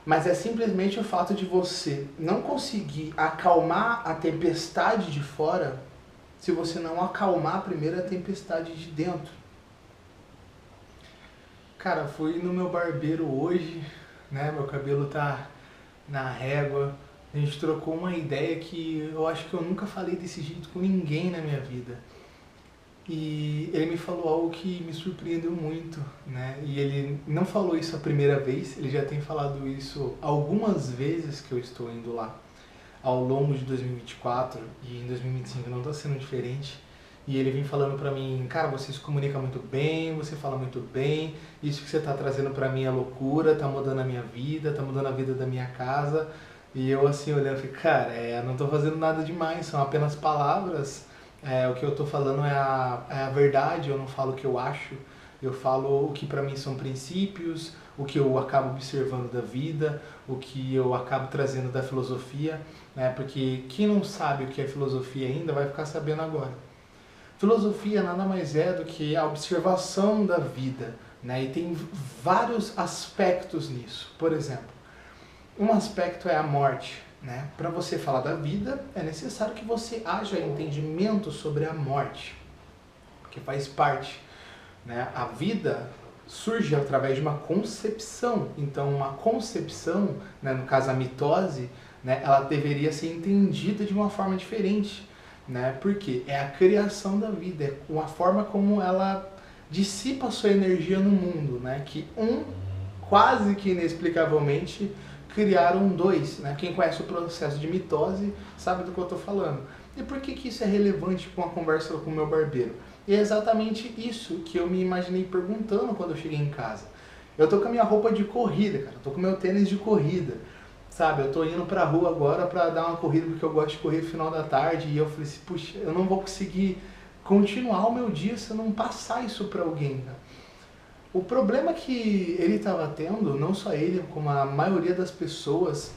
Mas é simplesmente o fato de você não conseguir acalmar a tempestade de fora se você não acalmar primeiro a tempestade de dentro. Cara, fui no meu barbeiro hoje, né? Meu cabelo tá na régua. A gente trocou uma ideia que eu acho que eu nunca falei desse jeito com ninguém na minha vida. E ele me falou algo que me surpreendeu muito, né? E ele não falou isso a primeira vez, ele já tem falado isso algumas vezes que eu estou indo lá. Ao longo de 2024 e em 2025 não está sendo diferente. E ele vem falando pra mim, cara, você se comunica muito bem, você fala muito bem, isso que você tá trazendo pra mim é loucura, tá mudando a minha vida, tá mudando a vida da minha casa. E eu assim olhando, falei, cara, não tô fazendo nada demais, são apenas palavras. O que eu tô falando é a verdade, eu não falo o que eu acho, eu falo o que pra mim são princípios, o que eu acabo observando da vida, o que eu acabo trazendo da filosofia, né? Porque quem não sabe o que é filosofia ainda vai ficar sabendo agora. Filosofia nada mais é do que a observação da vida, né? E tem vários aspectos nisso. Por exemplo, um aspecto é a morte, né? Para você falar da vida, é necessário que você haja entendimento sobre a morte, porque faz parte, né? A vida surge através de uma concepção. Então, uma concepção, né, no caso a mitose, né, ela deveria ser entendida de uma forma diferente, né? Porque é a criação da vida, é uma forma como ela dissipa a sua energia no mundo, né? Que quase que inexplicavelmente criaram dois, né? Quem conhece o processo de mitose sabe do que eu estou falando. E por que isso é relevante com a conversa com o meu barbeiro? E é exatamente isso que eu me imaginei perguntando quando eu cheguei em casa. Eu tô com a minha roupa de corrida, cara. Eu tô com o meu tênis de corrida. Sabe, eu tô indo pra rua agora pra dar uma corrida porque eu gosto de correr no final da tarde. E eu falei assim, puxa, eu não vou conseguir continuar o meu dia se eu não passar isso pra alguém, cara. O problema que ele estava tendo, não só ele, como a maioria das pessoas,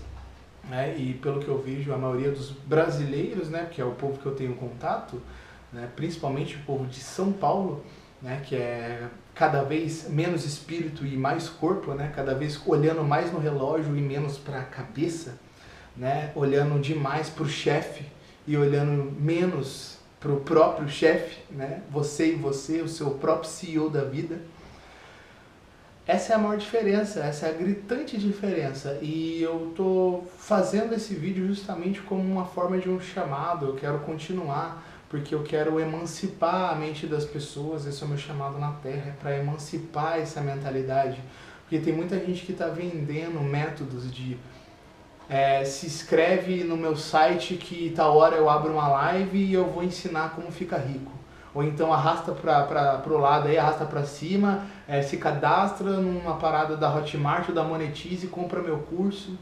né, e pelo que eu vejo, a maioria dos brasileiros, né, que é o povo que eu tenho contato, né, principalmente o povo de São Paulo, né, que é cada vez menos espírito e mais corpo, né, cada vez olhando mais no relógio e menos para a cabeça, né, olhando demais para o chefe e olhando menos para o próprio chefe, né, você e você, o seu próprio CEO da vida. Essa é a maior diferença, essa é a gritante diferença. E eu tô fazendo esse vídeo justamente como uma forma de um chamado. Eu quero continuar, porque eu quero emancipar a mente das pessoas. Esse é o meu chamado na Terra, é para emancipar essa mentalidade. Porque tem muita gente que está vendendo métodos de se inscreve no meu site que tal hora eu abro uma live e eu vou ensinar como fica rico. Ou então arrasta para o lado aí, arrasta para cima, se cadastra numa parada da Hotmart ou da Monetize e compra meu curso.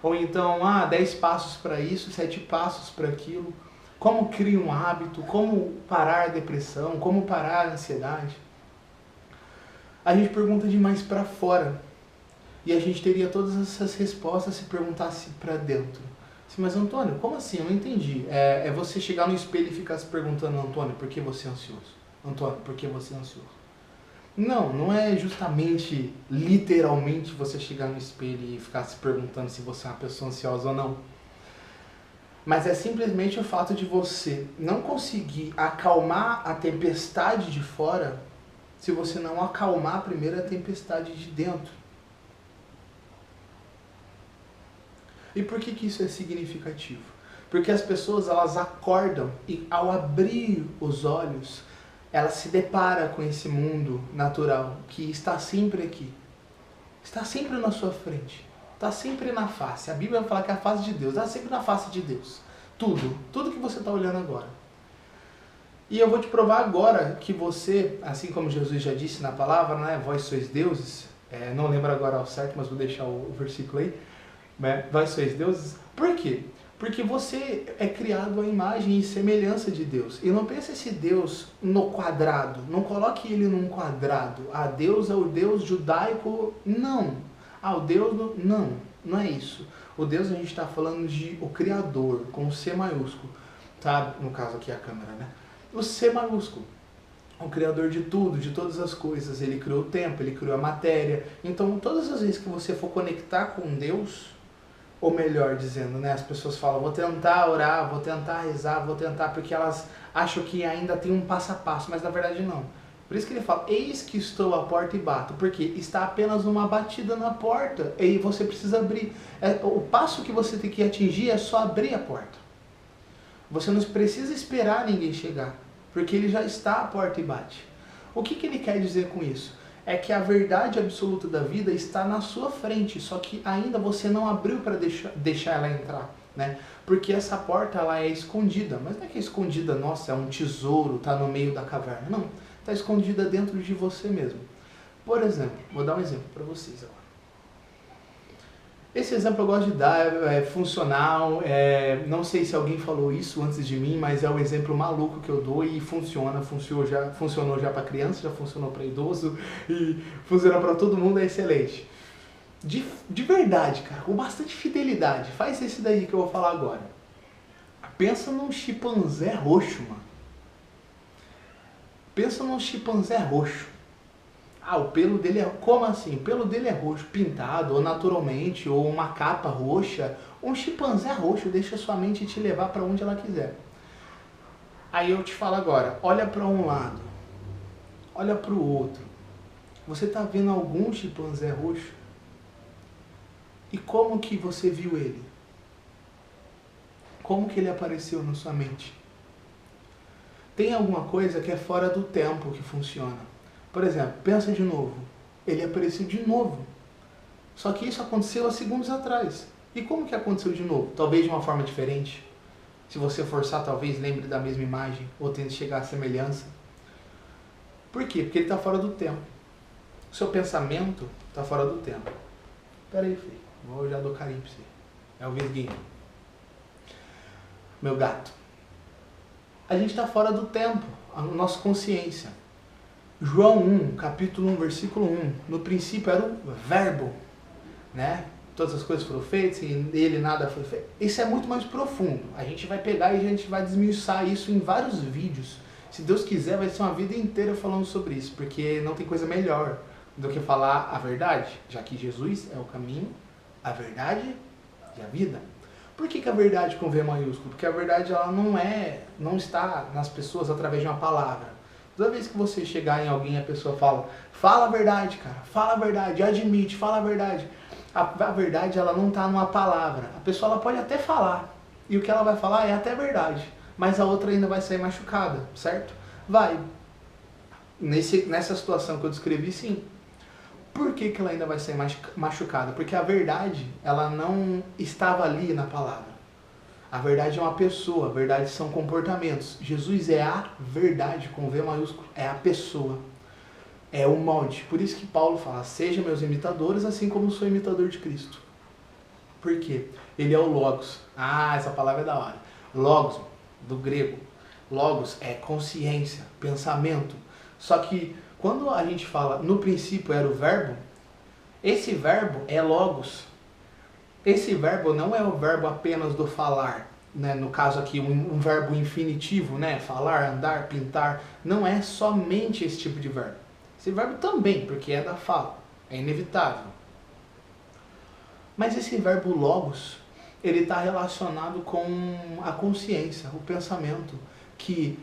Ou então, 10 passos para isso, 7 passos para aquilo. Como criar um hábito, como parar a depressão, como parar a ansiedade. A gente pergunta demais para fora. E a gente teria todas essas respostas se perguntasse para dentro. Mas Antônio, como assim? Eu não entendi. É você chegar no espelho e ficar se perguntando, Antônio, por que você é ansioso? Antônio, por que você é ansioso? Não, não é justamente, literalmente, você chegar no espelho e ficar se perguntando se você é uma pessoa ansiosa ou não. Mas é simplesmente o fato de você não conseguir acalmar a tempestade de fora se você não acalmar primeiro a tempestade de dentro. E por que isso é significativo? Porque as pessoas, elas acordam e ao abrir os olhos, elas se deparam com esse mundo natural que está sempre aqui. Está sempre na sua frente. Está sempre na face. A Bíblia vai falar que é a face de Deus. Está sempre na face de Deus. Tudo que você está olhando agora. E eu vou te provar agora que você, assim como Jesus já disse na palavra, né? Vós sois deuses. Não lembro agora ao certo, mas vou deixar o versículo aí. Vós sois deuses. Por quê? Porque você é criado à imagem e semelhança de Deus. E não pense esse Deus no quadrado. Não coloque ele num quadrado. Deus é o Deus judaico. Não. O Deus... Não é isso. O Deus, a gente está falando de o Criador, com o C maiúsculo. Tá? No caso aqui a câmera, né? O C maiúsculo. o Criador de tudo, de todas as coisas. Ele criou o tempo, Ele criou a matéria. Então, todas as vezes que você for conectar com Deus, ou melhor dizendo, né, as pessoas falam, vou tentar orar, vou tentar rezar, vou tentar, porque elas acham que ainda tem um passo a passo, mas na verdade não. Por isso que ele fala, eis que estou à porta e bato, porque está apenas uma batida na porta, e você precisa abrir. O passo que você tem que atingir é só abrir a porta. Você não precisa esperar ninguém chegar, porque ele já está à porta e bate. O que ele quer dizer com isso? É que a verdade absoluta da vida está na sua frente, só que ainda você não abriu para deixar ela entrar, né? Porque essa porta ela é escondida, mas não é que é escondida, nossa, é um tesouro, está no meio da caverna, não. Está escondida dentro de você mesmo. Por exemplo, vou dar um exemplo para vocês agora. Esse exemplo eu gosto de dar, é funcional, não sei se alguém falou isso antes de mim, mas é um exemplo maluco que eu dou e funcionou já para criança, já funcionou para idoso e funciona para todo mundo, é excelente. De verdade, cara, com bastante fidelidade, faz esse daí que eu vou falar agora. Pensa num chimpanzé roxo, mano. Pensa num chimpanzé roxo. Ah, o pelo dele é... Como assim? O pelo dele é roxo, pintado, ou naturalmente, ou uma capa roxa. Um chimpanzé roxo deixa sua mente te levar para onde ela quiser. Aí eu te falo agora, olha para um lado, olha para o outro. Você está vendo algum chimpanzé roxo? E como que você viu ele? Como que ele apareceu na sua mente? Tem alguma coisa que é fora do tempo que funciona. Por exemplo, pensa de novo. Ele apareceu de novo. Só que isso aconteceu há segundos atrás. E como que aconteceu de novo? Talvez de uma forma diferente. Se você forçar, talvez lembre da mesma imagem ou tente chegar à semelhança. Por quê? Porque ele está fora do tempo. O seu pensamento está fora do tempo. Pera aí, filho. Eu já dou carinho pra você. É o Visguinho. Meu gato. A gente está fora do tempo. A nossa consciência. João 1, capítulo 1, versículo 1. No princípio era o verbo, né? Todas as coisas foram feitas e nele nada foi feito. Isso é muito mais profundo. A gente vai pegar e a gente vai desmiuçar isso em vários vídeos. Se Deus quiser, vai ser uma vida inteira falando sobre isso, porque não tem coisa melhor do que falar a verdade, já que Jesus é o caminho, a verdade e a vida. Por que a verdade com V maiúsculo? Porque a verdade ela não está nas pessoas através de uma palavra. Toda vez que você chegar em alguém, a pessoa fala a verdade, cara, fala a verdade, admite, fala a verdade. A verdade, ela não está numa palavra. A pessoa ela pode até falar, e o que ela vai falar é até verdade, mas a outra ainda vai sair machucada, certo? Vai. Nessa situação que eu descrevi, sim. Por que ela ainda vai ser machucada? Porque a verdade, ela não estava ali na palavra. A verdade é uma pessoa, a verdade são comportamentos. Jesus é a verdade, com V maiúsculo, é a pessoa. É o molde. Por isso que Paulo fala, sejam meus imitadores, assim como eu sou imitador de Cristo. Por quê? Ele é o Logos. Ah, essa palavra é da hora. Logos, do grego. Logos é consciência, pensamento. Só que quando a gente fala, no princípio era o verbo, esse verbo é Logos. Esse verbo não é o verbo apenas do falar, né? No caso aqui, um verbo infinitivo, né? Falar, andar, pintar. Não é somente esse tipo de verbo. Esse verbo também, porque é da fala, é inevitável. Mas esse verbo logos, ele está relacionado com a consciência, o pensamento, que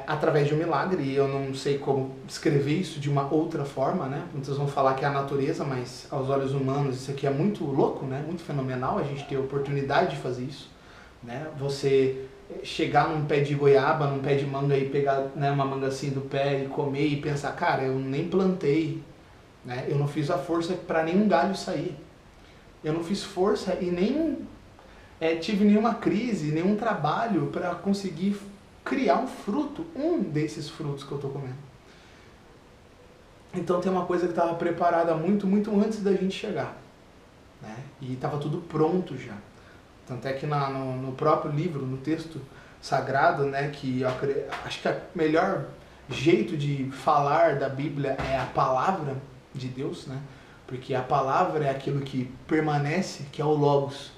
através de um milagre, e eu não sei como descrever isso de uma outra forma, né? Muitos vão falar que é a natureza, mas aos olhos humanos isso aqui é muito louco, né? Muito fenomenal a gente ter a oportunidade de fazer isso, né? Você chegar num pé de goiaba, num pé de manga e pegar, né, uma manga assim do pé e comer e pensar, cara, eu nem plantei, né? Eu não fiz a força para nenhum galho sair. Eu não fiz força e nem tive nenhuma crise, nenhum trabalho para conseguir criar um fruto, um desses frutos que eu estou comendo. Então tem uma coisa que estava preparada muito, muito antes da gente chegar, né? E estava tudo pronto já. Tanto é que no próprio livro, no texto sagrado, né, que eu acho que o melhor jeito de falar da Bíblia é a palavra de Deus, né? Porque a palavra é aquilo que permanece, que é o Logos,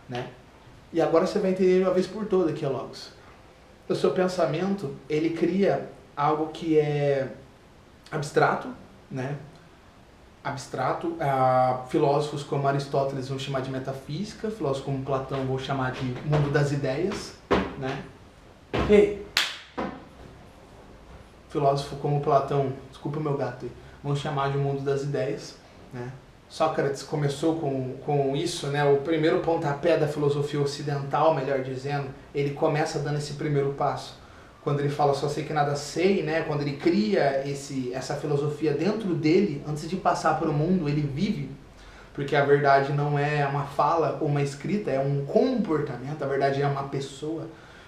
né? E agora você vai entender uma vez por toda que é Logos. O seu pensamento, ele cria algo que é abstrato, né? Abstrato, filósofos como Aristóteles vão chamar de metafísica, filósofos como Platão vão chamar de mundo das ideias, né? Ei! Filósofo como Platão, desculpa meu gato aí, vão chamar de mundo das ideias, né? Sócrates começou com isso, né? O primeiro pontapé da filosofia ocidental, melhor dizendo, ele começa dando esse primeiro passo. Quando ele fala só sei que nada sei, né? Quando ele cria essa filosofia dentro dele, antes de passar para o mundo, ele vive, porque a verdade não é uma fala ou uma escrita, é um comportamento, a verdade é uma pessoa.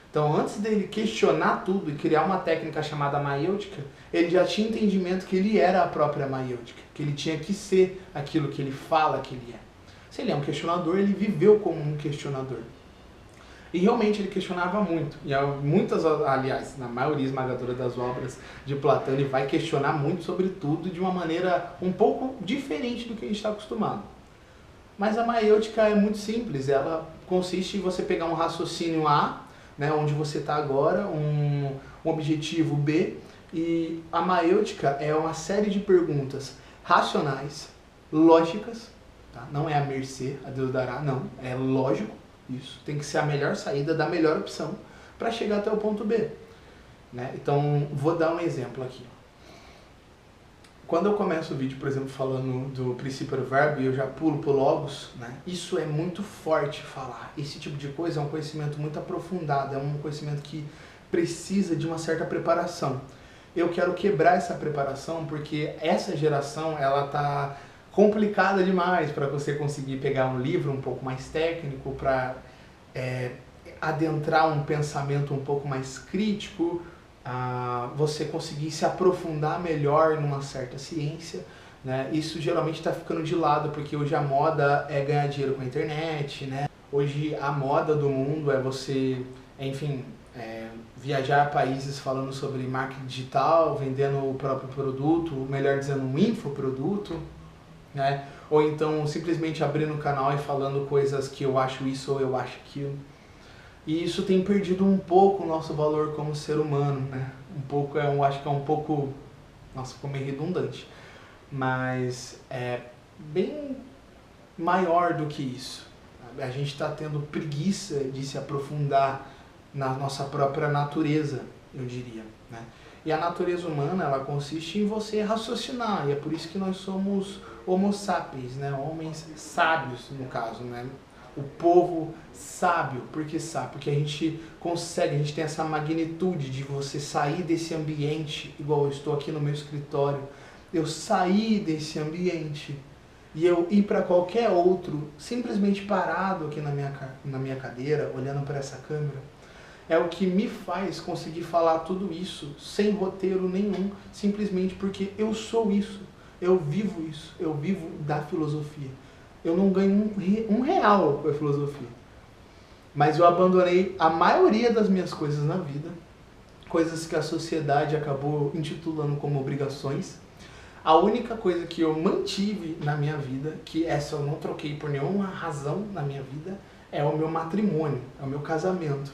Então, antes dele questionar tudo e criar uma técnica chamada maiêutica, ele já tinha entendimento que ele era a própria maiêutica, que ele tinha que ser aquilo que ele fala que ele é. Se ele é um questionador, ele viveu como um questionador. E realmente ele questionava muito. E muitas, aliás, na maioria esmagadora das obras de Platão, ele vai questionar muito sobre tudo de uma maneira um pouco diferente do que a gente está acostumado. Mas a maiêutica é muito simples. Ela consiste em você pegar um raciocínio A, né, onde você está agora, um objetivo B, e a maiêutica é uma série de perguntas racionais, lógicas, tá? Não é a mercê, a Deus dará, não, é lógico, isso, tem que ser a melhor saída da melhor opção para chegar até o ponto B, né? Então, vou dar um exemplo aqui. Quando eu começo o vídeo, por exemplo, falando do princípio do verbo e eu já pulo pro logos, né? Isso é muito forte falar. Esse tipo de coisa é um conhecimento muito aprofundado, é um conhecimento que precisa de uma certa preparação. Eu quero quebrar essa preparação porque essa geração, ela tá complicada demais para você conseguir pegar um livro um pouco mais técnico, para adentrar um pensamento um pouco mais crítico, você conseguir se aprofundar melhor numa certa ciência, né? Isso geralmente está ficando de lado, porque hoje a moda é ganhar dinheiro com a internet, né? Hoje a moda do mundo é você, enfim, viajar a países falando sobre marketing digital, vendendo o próprio produto, melhor dizendo, um infoproduto, né? Ou então simplesmente abrindo o canal e falando coisas que eu acho isso ou eu acho aquilo. E isso tem perdido um pouco o nosso valor como ser humano, né? Um pouco, eu acho que é um pouco... Nossa, ficou meio redundante. Mas é bem maior do que isso. A gente está tendo preguiça de se aprofundar na nossa própria natureza, eu diria, né? E a natureza humana, ela consiste em você raciocinar. E é por isso que nós somos homo sapiens, né? Homens sábios, no caso, né? O povo sábio, porque sabe, porque a gente consegue, a gente tem essa magnitude de você sair desse ambiente, igual eu estou aqui no meu escritório, eu sair desse ambiente e eu ir para qualquer outro, simplesmente parado aqui na minha cadeira, olhando para essa câmera, é o que me faz conseguir falar tudo isso sem roteiro nenhum, simplesmente porque eu sou isso, eu vivo da filosofia. Eu não ganho um real com a filosofia. Mas eu abandonei a maioria das minhas coisas na vida, coisas que a sociedade acabou intitulando como obrigações. A única coisa que eu mantive na minha vida, que essa eu não troquei por nenhuma razão na minha vida, é o meu matrimônio, é o meu casamento.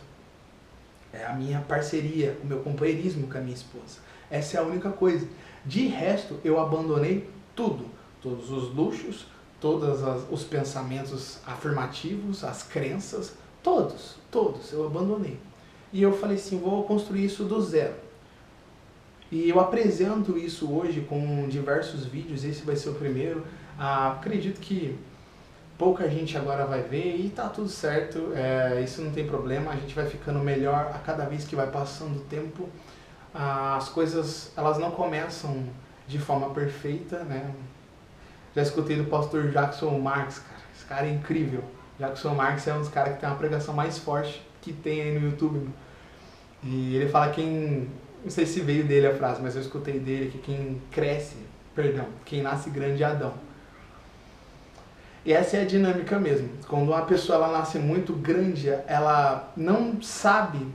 É a minha parceria, o meu companheirismo com a minha esposa. Essa é a única coisa. De resto, eu abandonei tudo. Todos os luxos, todos os pensamentos afirmativos, as crenças, todos eu abandonei. E eu falei assim, vou construir isso do zero. E eu apresento isso hoje com diversos vídeos, esse vai ser o primeiro. Acredito que pouca gente agora vai ver e tá tudo certo, isso não tem problema, a gente vai ficando melhor a cada vez que vai passando o tempo. As coisas, elas não começam de forma perfeita, né? Já escutei do pastor Jackson Marx, cara. Esse cara é incrível. Jackson Marx é um dos caras que tem uma pregação mais forte que tem aí no YouTube. E ele fala não sei se veio dele a frase, mas eu escutei dele que quem nasce grande é Adão. E essa é a dinâmica mesmo. Quando uma pessoa ela nasce muito grande, ela não sabe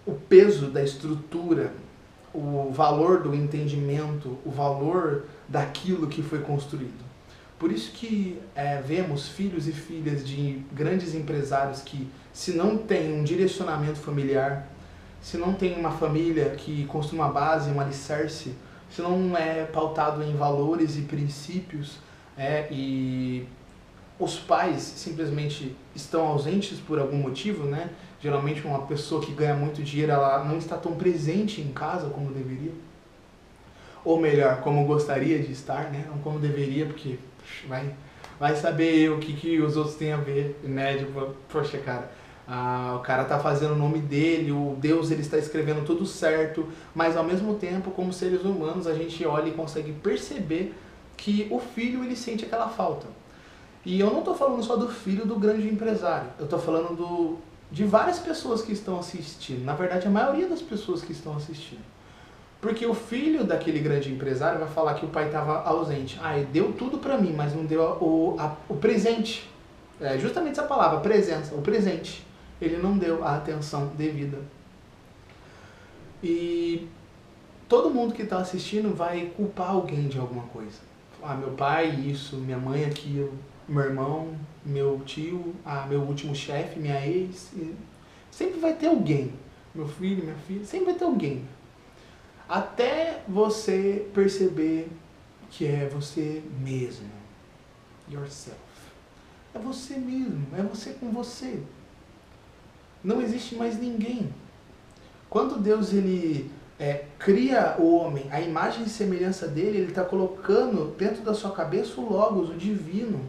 o peso da estrutura, o valor do entendimento, o valor daquilo que foi construído. Por isso que vemos filhos e filhas de grandes empresários que, se não tem um direcionamento familiar, se não tem uma família que construa uma base, um alicerce, se não é pautado em valores e princípios, e os pais simplesmente estão ausentes por algum motivo, né? Geralmente uma pessoa que ganha muito dinheiro, ela não está tão presente em casa como deveria. Ou melhor, como gostaria de estar, né? Não como deveria, porque vai saber o que os outros têm a ver, né? Tipo, poxa, cara, o cara tá fazendo o nome dele, o Deus ele está escrevendo tudo certo, mas ao mesmo tempo, como seres humanos, a gente olha e consegue perceber que o filho ele sente aquela falta. E eu não estou falando só do filho do grande empresário, eu estou falando de várias pessoas que estão assistindo, na verdade a maioria das pessoas que estão assistindo. Porque o filho daquele grande empresário vai falar que o pai estava ausente. Ele deu tudo para mim, mas não deu o presente. É justamente essa palavra, presença, o presente. Ele não deu a atenção devida. E todo mundo que está assistindo vai culpar alguém de alguma coisa. Meu pai isso, minha mãe aquilo, meu irmão, meu tio, meu último chefe, minha ex. Sempre vai ter alguém. Meu filho, minha filha, sempre vai ter alguém. Até você perceber que é você mesmo. Yourself. É você mesmo, é você com você. Não existe mais ninguém. Quando Deus ele cria o homem, a imagem e semelhança dele, ele está colocando dentro da sua cabeça o Logos, o divino.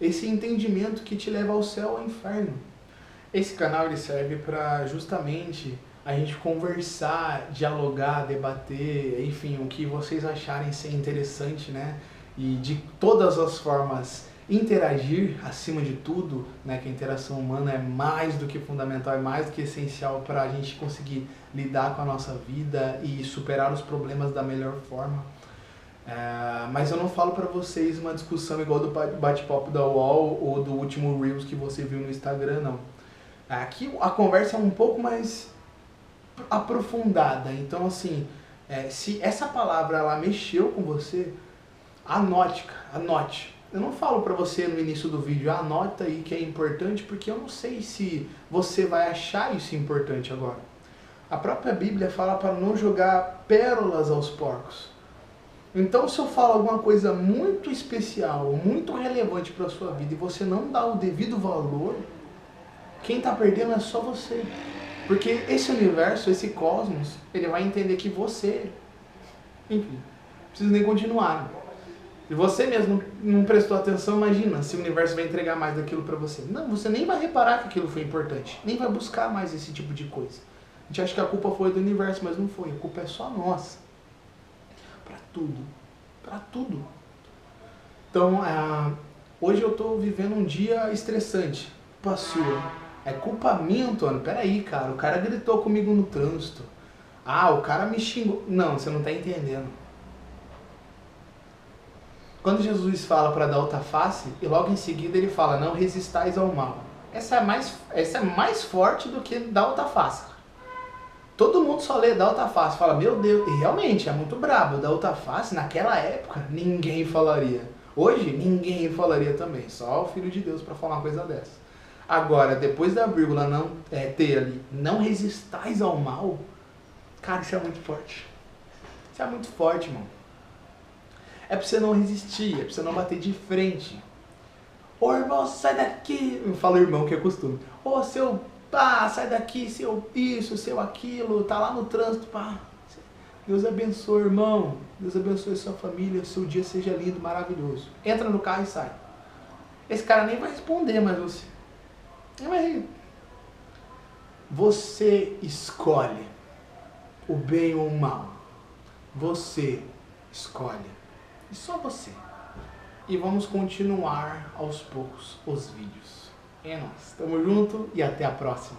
Esse entendimento que te leva ao céu ou ao inferno. Esse canal ele serve para justamente a gente conversar, dialogar, debater, enfim, o que vocês acharem ser interessante, né? E de todas as formas interagir acima de tudo, né? Que a interação humana é mais do que fundamental, é mais do que essencial para a gente conseguir lidar com a nossa vida e superar os problemas da melhor forma. Mas eu não falo para vocês uma discussão igual do bate-papo da UOL ou do último Reels que você viu no Instagram, não. Aqui a conversa é um pouco mais aprofundada, então assim, se essa palavra ela mexeu com você, anote. Eu não falo pra você no início do vídeo, anota aí que é importante, porque eu não sei se você vai achar isso importante agora. A própria Bíblia fala para não jogar pérolas aos porcos. Então se eu falo alguma coisa muito especial, muito relevante para a sua vida e você não dá o devido valor, quem está perdendo é só você. Porque esse universo, esse cosmos, ele vai entender que você, enfim, não precisa nem continuar. Se você mesmo não prestou atenção, imagina se o universo vai entregar mais daquilo para você. Não, você nem vai reparar que aquilo foi importante, nem vai buscar mais esse tipo de coisa. A gente acha que a culpa foi do universo, mas não foi. A culpa é só nossa. Para tudo. Para tudo. Então, hoje eu estou vivendo um dia estressante. Culpa sua. É culpa minha, Antônio. Peraí, cara. O cara gritou comigo no trânsito. O cara me xingou. Não, você não está entendendo. Quando Jesus fala para dar outra face, e logo em seguida ele fala, não resistais ao mal. Essa é mais forte do que dar outra face. Todo mundo só lê dar outra face, fala, meu Deus, e realmente é muito brabo. Dar outra face, naquela época, ninguém falaria. Hoje, ninguém falaria também. Só o Filho de Deus para falar uma coisa dessa. Agora, depois da vírgula não ter ali, não resistais ao mal, cara, isso é muito forte. Isso é muito forte, irmão. É pra você não resistir, é pra você não bater de frente. Ô irmão, sai daqui. Eu falo irmão, que é costume. Ô seu pá, sai daqui, seu isso, seu aquilo, tá lá no trânsito, pá. Deus abençoe, irmão. Deus abençoe sua família, seu dia seja lindo, maravilhoso. Entra no carro e sai. Esse cara nem vai responder, mas você. Você escolhe o bem ou o mal. Você escolhe. E só você. E vamos continuar aos poucos os vídeos. É nóis. Tamo junto e até a próxima.